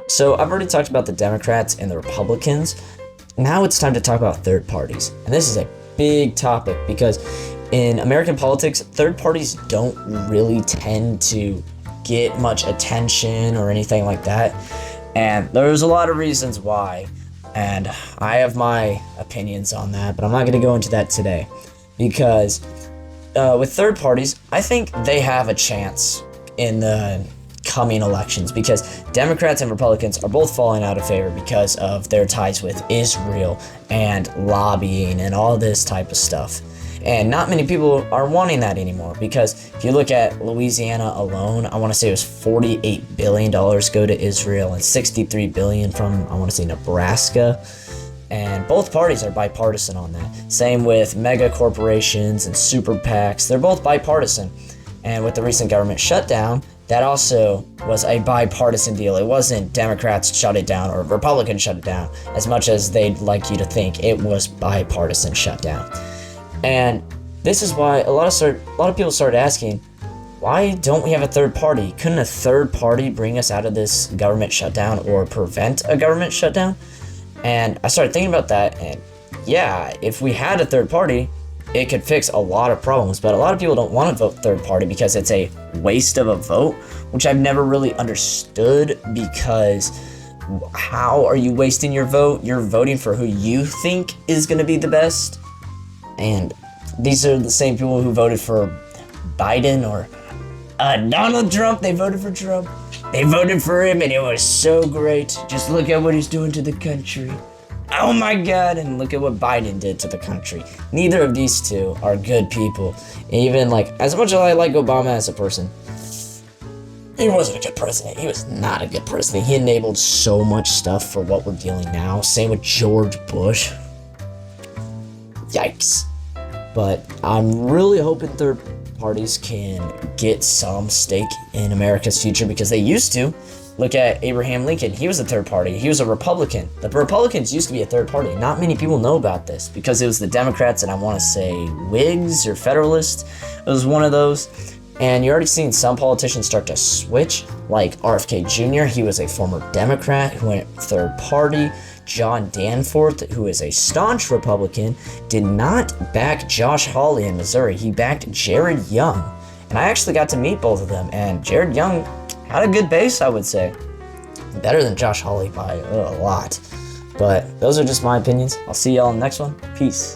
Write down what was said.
So I've already talked about the Democrats and the Republicans. Now it's time to talk about third parties. And this is a big topic because in American politics, third parties don't really tend to get much attention or anything like that. And there's a lot of reasons why. And I have my opinions on that, but I'm not going to go into that today. Because with third parties, I think they have a chance in the coming elections because Democrats and Republicans are both falling out of favor because of their ties with Israel and lobbying and all this type of stuff. And not many people are wanting that anymore because if you look at Louisiana alone, I want to say it was $48 billion go to Israel and $63 billion from, I want to say, Nebraska. And both parties are bipartisan on that. Same with mega corporations and super PACs. They're both bipartisan. And with the recent government shutdown, that also was a bipartisan deal. It wasn't Democrats shut it down or Republicans shut it down as much as they'd like you to think. It was bipartisan shutdown. And this is why a lot of people started asking, why don't we have a third party? Couldn't a third party bring us out of this government shutdown or prevent a government shutdown? And I started thinking about that, and yeah, if we had a third party, it could fix a lot of problems, but a lot of people don't want to vote third party because it's a waste of a vote, which I've never really understood because how are you wasting your vote? You're voting for who you think is going to be the best. And these are the same people who voted for Biden or Donald Trump. They voted for Trump. They voted for him and it was so great. Just look at what he's doing to the country. Oh my God, and look at what Biden did to the country. Neither of these two are good people. Even as much as I like Obama as a person, he wasn't a good president. He was not a good president. He enabled so much stuff for what we're dealing now. Same with George Bush. Yikes. But I'm really hoping third parties can get some stake in America's future because they used to. Look at Abraham Lincoln. He was a third party. He was a Republican. The Republicans used to be a third party. Not many people know about this because it was the Democrats and I want to say Whigs or Federalists. It was one of those. And you're already seeing some politicians start to switch, like RFK Jr. He was a former Democrat who went third party. John Danforth, who is a staunch Republican, did not back Josh Hawley in Missouri. He backed Jared Young. And I actually got to meet both of them. And Jared Young had a good base, I would say. Better than Josh Hawley by a lot. But those are just my opinions. I'll see y'all in the next one. Peace.